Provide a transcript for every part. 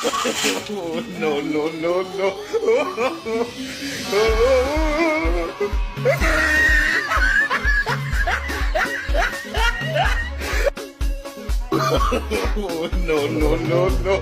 Oh, no, no, no, no. Oh, no, no, no, no.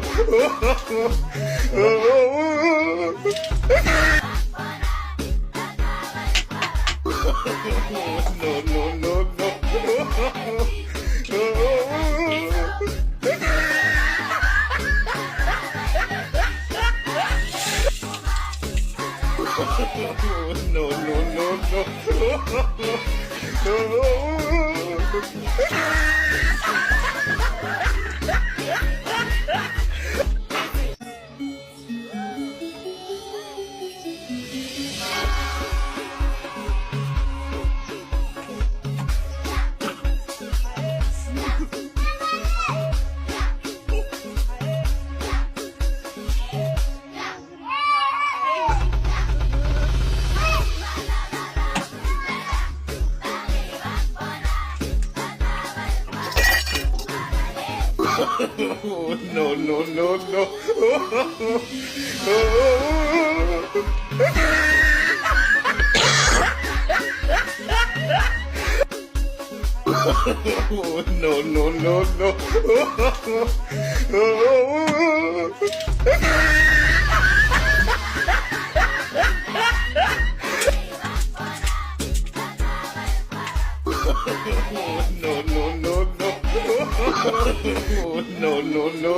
No, no, no, no. No, no, no, Oh, no, no, no, no. Oh, no, no, no, no. No, no, no, no. No, no, no, no. No, no,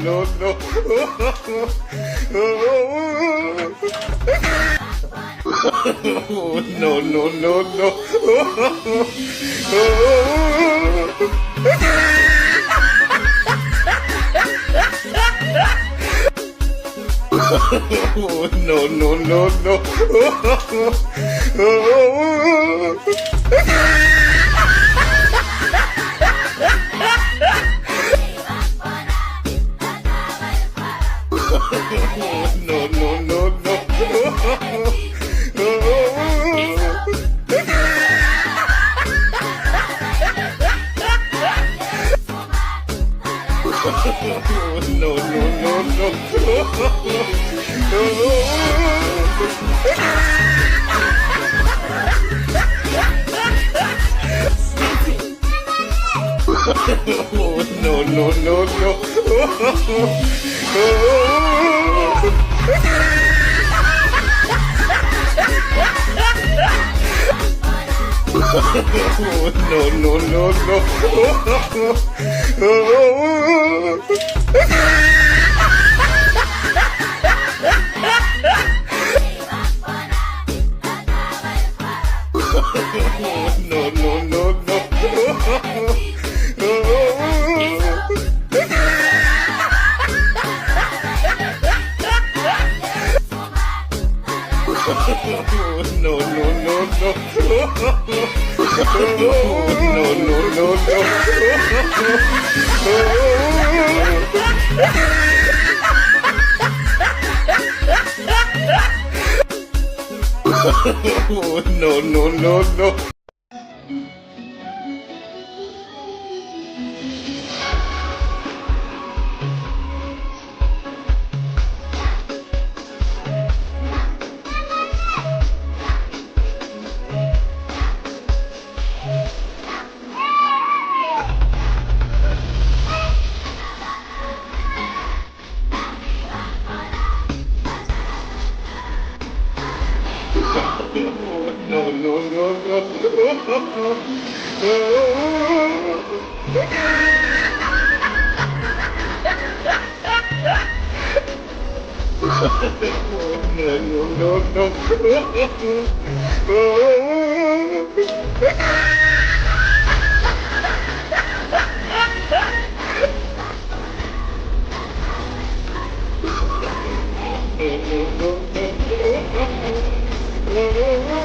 no, no. No, no, no, no. No, no, no, no. No, no, no, no. No, no, no, no. No, no, no, no. No, no, no, no. No, no, no, no. No, no, no, no. No, no, no, no. No, no, no, no. No, no, no, no. No, no, no.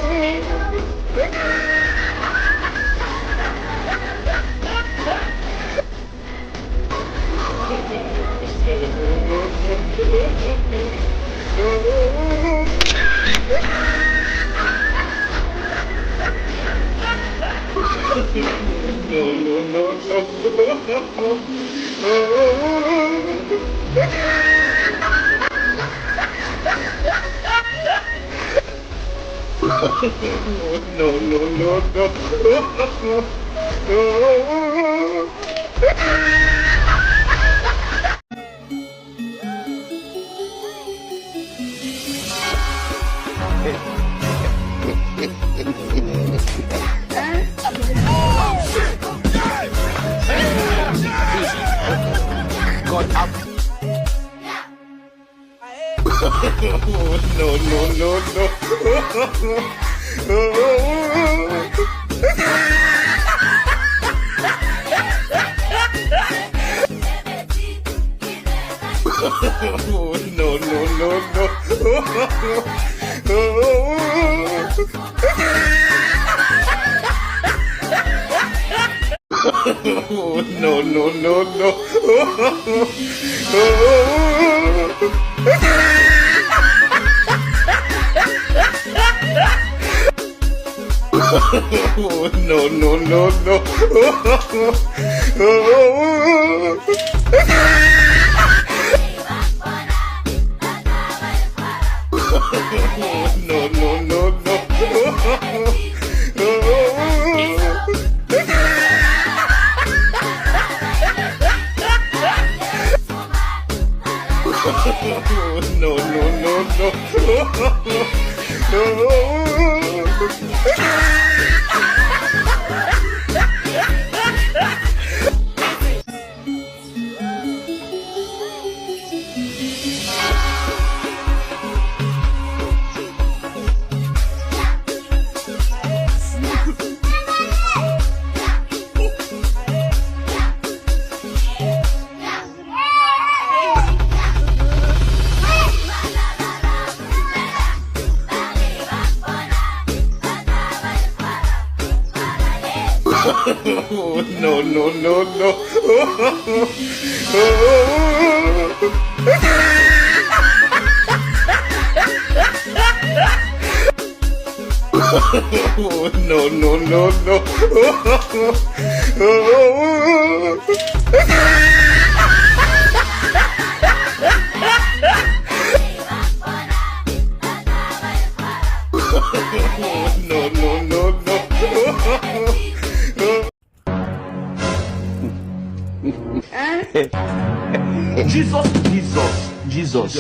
Jesus.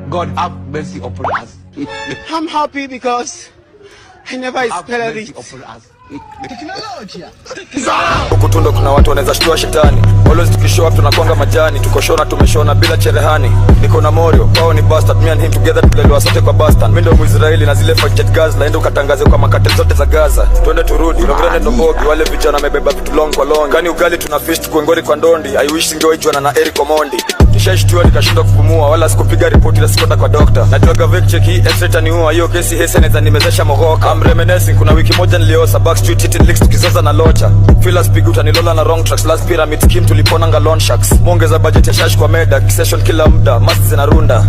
God have mercy upon us. I'm happy because I never expected it. Ukutundo kuna watu wanaweza shtua shetani. Always tukishow up tunakwanga majani. Tukoshona tumeshona bila cherehani. Niko na Morio, wao ni bastard. Me and him together tulelewa sote kwa bastard. Mimi ndo Mwisraeli na zile fight jet gas. Laenda ukatangaze kwa makate zote za Gaza. Twende turudi, unogrende ndombogi. Wale vijana wamebeba vitu long kwa long. Kani ugali tuna fist kuengori kwa ndondi. I wish singewaijua na Eric Omondi. Nishashtua nikashindwa kupumua. Wala sikupiga report ila sikwenda kwa doctor. Najua vek check hii x-ray niua. Hiyo kesi heseneza nimezesha mogoka. I'm reminiscing kuna wiki moja niliosa backstreet hitting licks tukizoza na locha. Feelers pigu utanilola na wrong tracks. Last pyramid scheme tulipona nga loan sharks. Muongeza budget ya shash kwa meda. Session kila muda. Must zinarunda.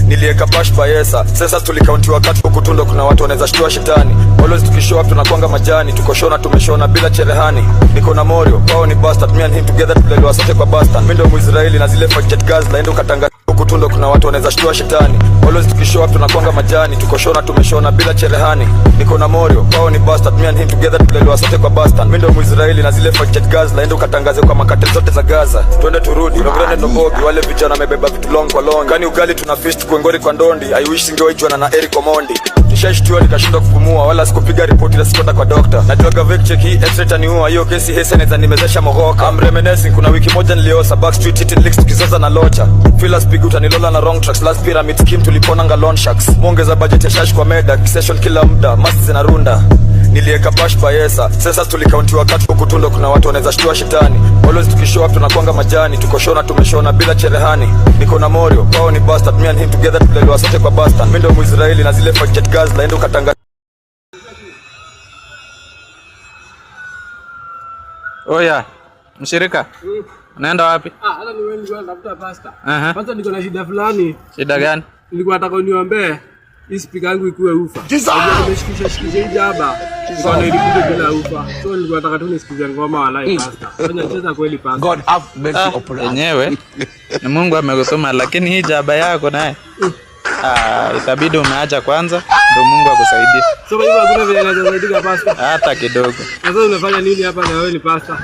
Nilieka bash bayesa. Sasa tulikaunti wakati ukutundo kuna watu wanaweza shtua shetani. Always tukishow up tunakwanga majani. Tukoshona tumeshona bila cherehani. Niko na Morio, wao ni bastard. Me and him together tulelewa sote kwa bastard. Mimi ndo Mwisraeli na zile fight jet gas. Laenda ukatangaza ukutundo kuna watu wanaweza shtua shetani. Always tukishow up tunakwanga majani. Tukoshona tumeshona bila cherehani. Niko na Morio, wao ni bastard. Me and him together tulelewa sote kwa bastard. Mimi ndo Mwisraeli na zile fight jet gas. Laenda ukatangaze kwa makate zote za Gaza. Twende turudi, unogrende ndombogi. Wale vijana wamebeba vitu long kwa long. Kani ugali tuna fist kuengori kwa ndondi. I wish singewaijua na Eric Omondi. Nishashtua nikashindwa kupumua. Wala sikupiga report ila sikwenda kwa doctor. Najua vek check hii x-ray niua. Hiyo kesi heseneza nimezesha mogoka. I'm reminiscing kuna wiki moja niliosa backstreet hitting licks tukizoza na locha. Feelers pigu utanilola na wrong tracks. Last pyramid scheme tulipona nga loan sharks. Muongeza budget ya shash kwa meda. Session kila muda. Must zinarunda. Nilieka bash bayesa. Sasa tulikaunti wakati ukutundo kuna watu wanaweza shtua shetani. Always tukishow up tunakwanga majani. Tukoshona tumeshona bila cherehani. Niko na Morio, wao ni bastard. Me and him together tulelewa sote kwa bastard. Mimi ndo Mwisraeli na zile fight jet gas. Laenda ukatangaza. Oya, mshirika. Unaenda wapi? Hata ni wewe nilikuwa natafuta pasta. Kwanza niko na shida fulani. Shida gani? Nilikuwa nataka uniombee hii speaker yangu ikuwe ufa. Nimeshikisha hii hapa. Kwa nilikuja bila ufa. So nilikuwa nataka tu nisikize ngoma wa live pastor. Fanya cheza kweli pastor. God have mercy upon us. Yenyewe ni Mungu amekutuma, lakini hii jaba yako naye itabidi umeacha kwanza ndio Mungu akusaidie. So hivyo hakuna vile anaweza pastor. Hata kidogo. Sasa unafanya nini hapa na wewe ni pastor?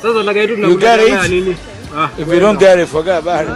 Sasa nataka tu tunakuletea nini? If you don't get it, forget about it.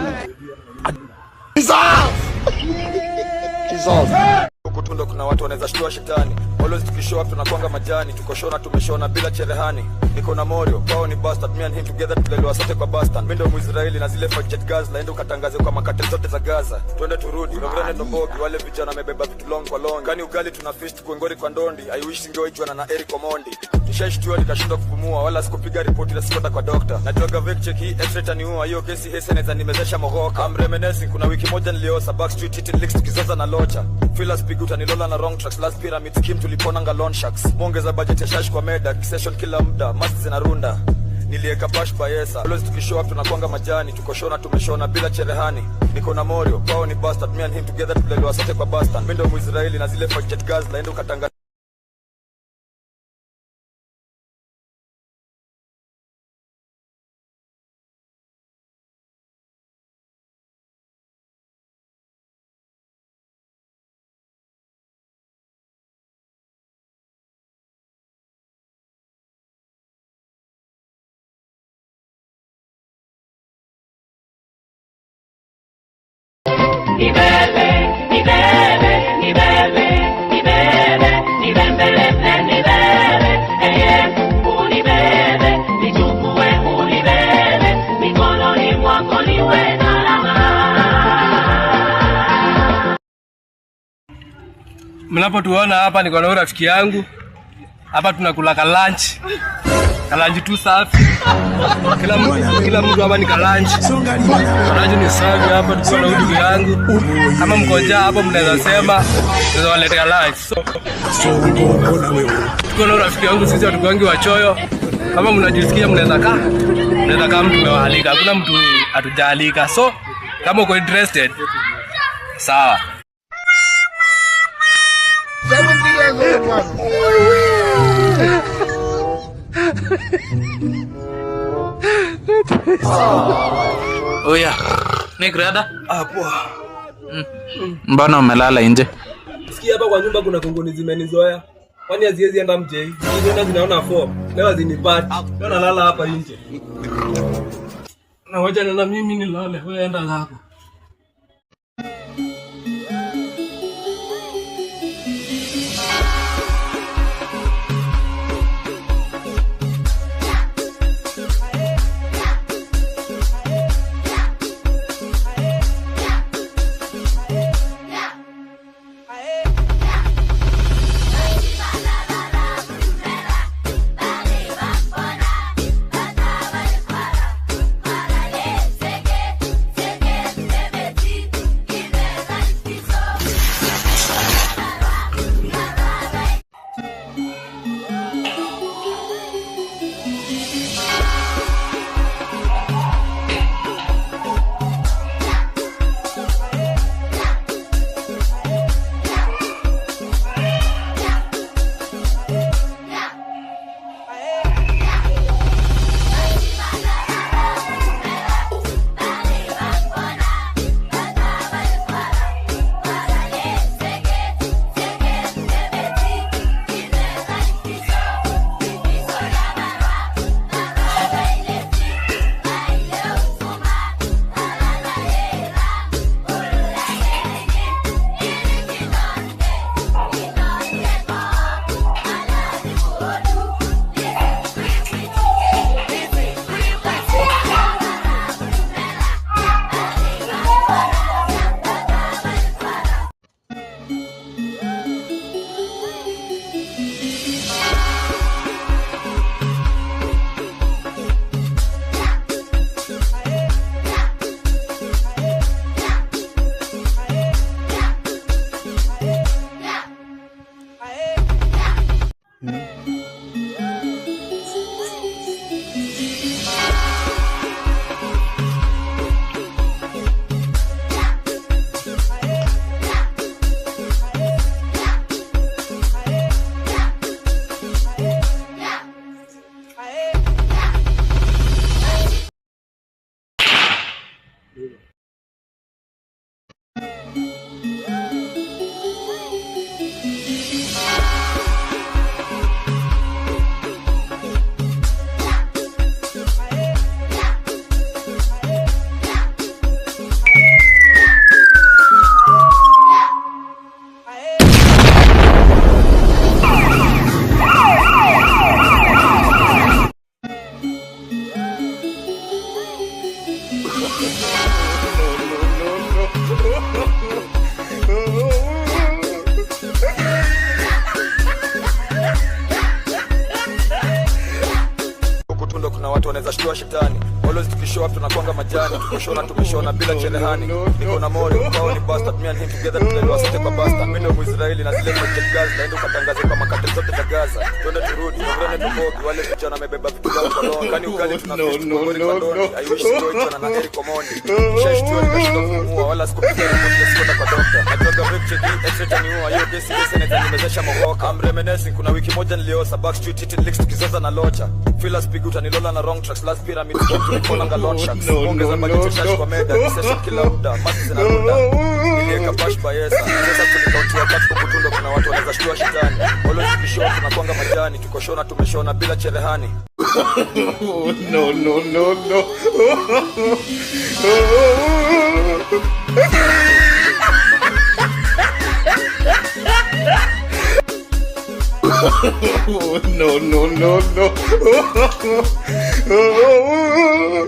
Huku tundo kuna watu wanaweza shtua shetani. Always tukishow up tunakwanga majani. Tukoshona tumeshona bila cherehani. Niko na Morio, kwao ni bastard. Me and him together tulelewa sote kwa bastard. Mimi ndo Mwisraeli na zile fight jet gas. Laenda ukatangaze kwa makateli zote za Gaza. Twende turudi, Reverend Ndombogi. Wale vijana wamebeba vitu long kwa long. Kani ugali tuna fist kuengori kwa ndondi. I wish singeoijwa na Eric Omondi. Nishashtua nikashindwa kupumua. Wala sikupiga ripoti na sikota kwa doctor. Najua vet check hii extra taniua. Hiyo kesi Heseneza nimezesha mogoka. I'm reminiscing, kuna wiki moja niliosa Backstreet hitting licks tukizoza na locha. Feel speak utanilola na wrong tracks. Last pyramid scheme tuliponanga loan sharks. Muongeza budget ya shash kwa meda. Session kila muda, masks zinarunda. Nilieka bash bayesa. Always tukishow up tunakwanga majani. Tukoshona tumeshona bila cherehani. Niko na Morio, kwao ni bastard. Me and him together tulelewa sote kwa bastard. Mimi ndo Mwisraeli na zile fight jet gas. Laenda ukatangaza Mnapotuona hapa niko na rafiki yangu. Hapa tunakula lunch. Lunch tu safi. Kila mtu hapa ni lunch. Lunch ni safi hapa tuko na ndugu yangu. Kama mkoja hapo mnaweza sema naweza waletea lunch. Tuko na rafiki yangu sisi watu wengi wachoyo. Kama mnajisikia mnaweza kaa mtu mwalika. Hakuna mtu atujalika. So kama uko interested sawa. Oya, ni grada? Hapo. Mbona umelala nje? Sikia hapa kwa nyumba kuna kongoni zimenizoea. Kwani haziwezi enda mjei. Hizo zinaona 4. Leo zinipati. Leo nalala hapa nje. Na wacha na mimi nilale. Wewe enda zako. wanaweza shtua shetani. Always tukishow up tunakwanga majani, tukishona tumeshona bila cherehani. Niko na moyo kwao ni bastard, me and him together tulelewa sote kwa bastard. Mimi ndo Mwisraeli na zile project girls naenda ukatangaze kwa makate zote za Gaza. Twende turudi, twende tubogi, wale vijana wamebeba vitu vyao kwa roho. Kani ukali tunaficha ngoni kwa ndoni. I wish to join na Eric Omondi. Shashtua nikashinda kumua wala sikupigia report sikuenda kwa doctor. Natoka break check extra niua hiyo kesi seneta nimezesha mohoka. I'm reminiscing kuna wiki moja niliosa backstreet hitting licks tukizoza na locha. Feel us big utanilola na wrong tracks last pyramid tulikolanga launch shacks. Ongeza budget shash kwa meda session kila muda masi zinaruda. Nilieka bash bayesa. Sasa tulikauntia kati kwa kutundo kuna watu wanaweza shtua shetani. Always tukishow tunakwanga majani tukoshona tumeshona bila cherehani. No, no, no, no. No, no, no, no. No,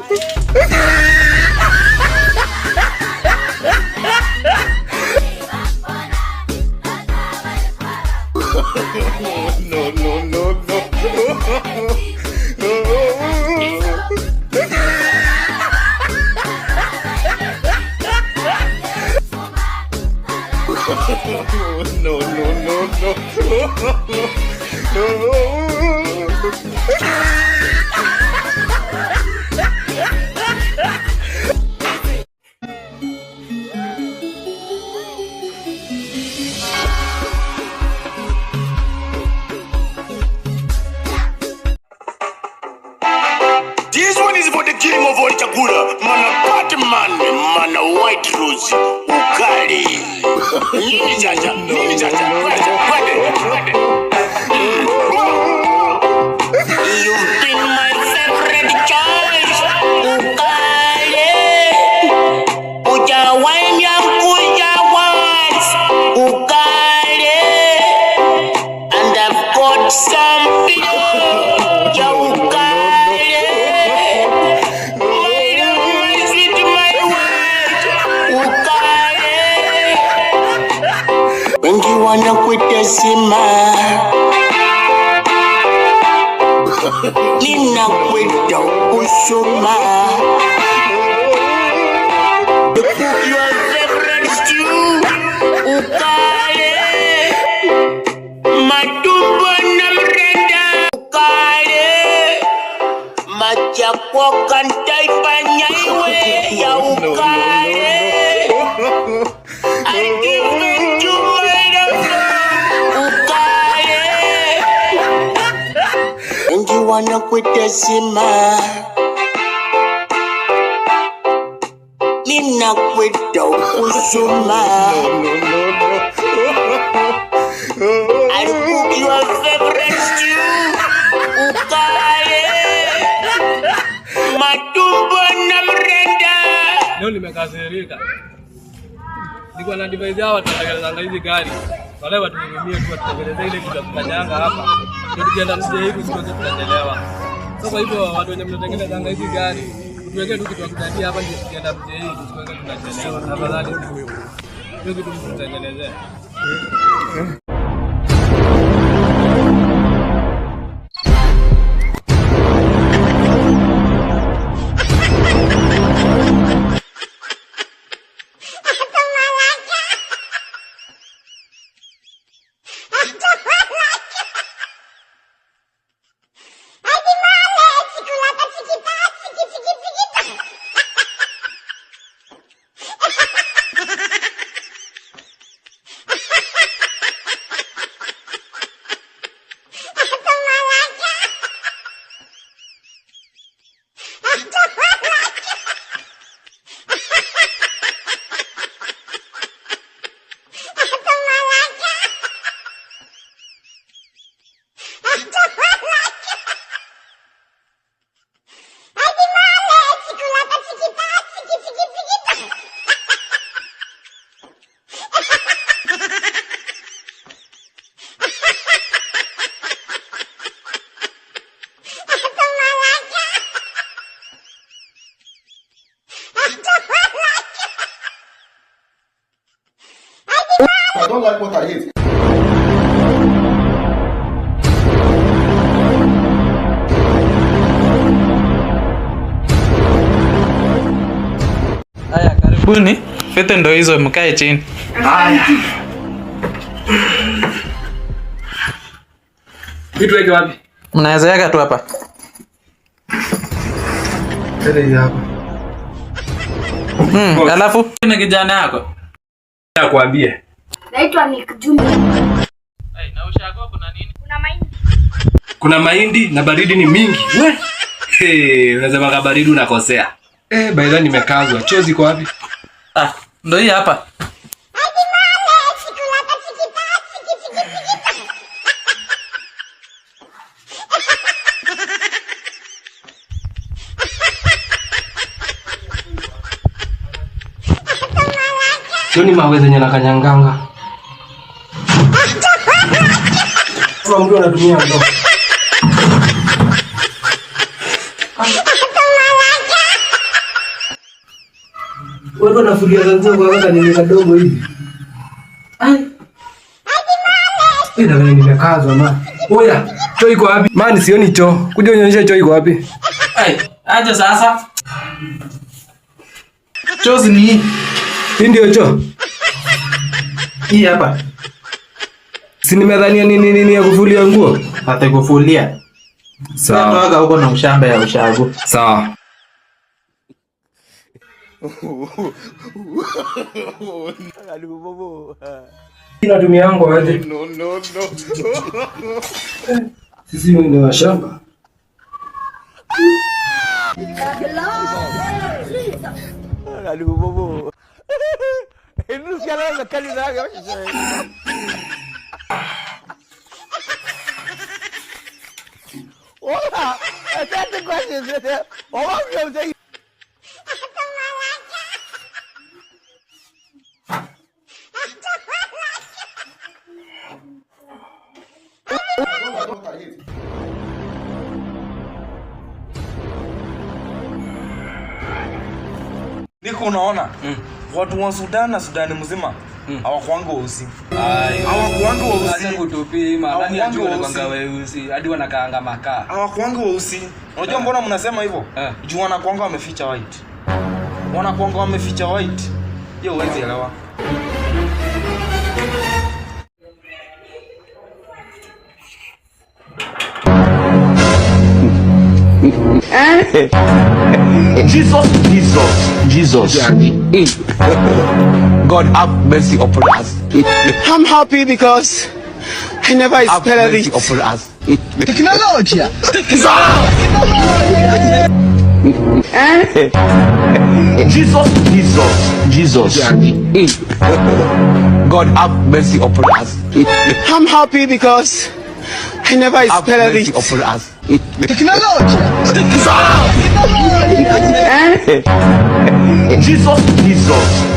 no, no, no. No, no, no, This one is for the killing of all chakula. Mana Batman, mana White Rose, ukali. Nini chacha, nini chacha. You've been my favorite choice, ukali. Uja wine ya kuja once, ukali. And I've got some video, ya ukali. Wengi wanakutasema ninakwenda kusoma the cook your favorite stew ukale matumbo na mrenda ukale machakwa kantaifanya iwe ya ukale I give it to wengi wanakutasema ninakwenda kusoma I'll cook your favorite stew ukale matumbo na mrenda. Leo nimekasirika. Niko na device hawa tunatengeneza hizi gari. Wale watu wengine tu watatengeneza ile kitu tukanyanga hapa. Ndio tukienda nje hivi sio tutachelewa. Sasa kwa hivyo watu wenye mnatengeneza hizi gari, tuweke tu kitu kutandia hapa ndio tukienda nje hivi sio tutachelewa. Tafadhali. Ndio kitu tutengenezea. Karibuni. Fete ndo hizo, mkae chini. Haya. Vitu weke wapi? Mnaweza yaka tu hapa. Tele hapa. Alafu ni kijana yako. Nakwambia. Naitwa Nick Junior. Na ushago kuna nini? Kuna mahindi. Kuna mahindi na baridi ni mingi. We. Unasema baridi unakosea. By the way nimekazwa. Chozi kwa wapi? Ndio hii hapa. Sioni mawe zenye na kanyanganga. Kwa mtu anatumia ndoo. Wewe unafulia zanzo kwa kaka ni kadogo hivi. Ina wewe nimekazwa man. Oya, choo iko wapi? Man sioni choo. Kuja unionyeshe choo iko wapi? Aje sasa. Chozi ni hii. Hii ndio choo. Hii hapa. Si nimedhania nini ya kufulia nguo? Hata kufulia. Sawa. Toka huko na ushamba ya ushago. Sawa. Inatumia yangu aje? No. Sisi ni wa shamba. Niko unaona watu wa Sudan na Sudan mzima hawakuanga weusi. Hawakuanga weusi. Acha kutupima. Nani anajua kwanga weusi hadi wanakaanga makaa. Hawakuanga weusi. Unajua mbona mnasema hivyo? Juu wanakuanga wameficha white. Wanakuanga wameficha white. Hiyo huwezi elewa. Jesus. God have mercy upon us. I'm happy because I never Have expected mercy it. upon us. Technologia. Jesus. God have mercy upon us. I'm happy because I never Have expected mercy it. upon us.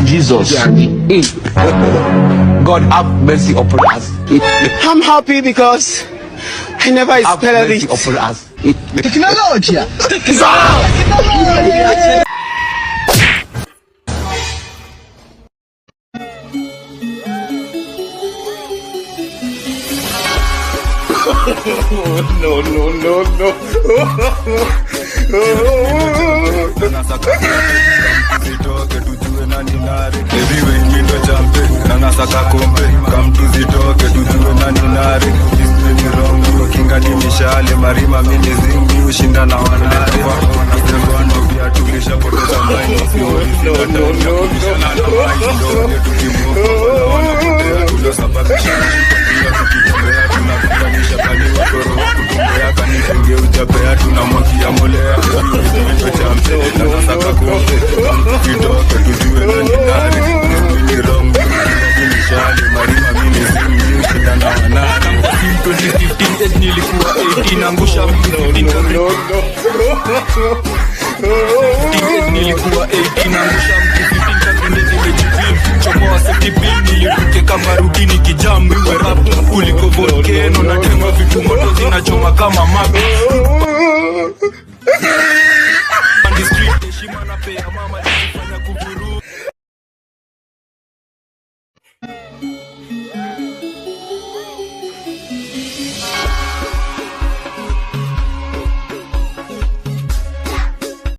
Jesus. God have mercy upon us. I'm happy because I never Have expected mercy it. upon us. Technologia. Zitoke tujue nani nare everywhere ngindo champe nanasaka kombe kamtuzitoke tujue nani nare ni wrong kinga ni mishale marima mimi zingi ushinda na wanare wanazengwano pia tulisha poteza mind tulosababisha tukitembea tunakuganisha kani wakoro kutumbea kanitenge ujapea tunamwakia molea champe nanasaka kombe kitoke tujue nani nare ni wrong mishale marima mimi zingi ushinda na wanare 2015 nilikuwa 18 angusha nilikuwa 18 angusha mkipindi nimejipin chomoa safety pin niliruke kama rutini kijambi we rap kuliko volcano na tenga vitu moto zinachoma kama mabe on the street heshima na pea mama nilifanya kuvuru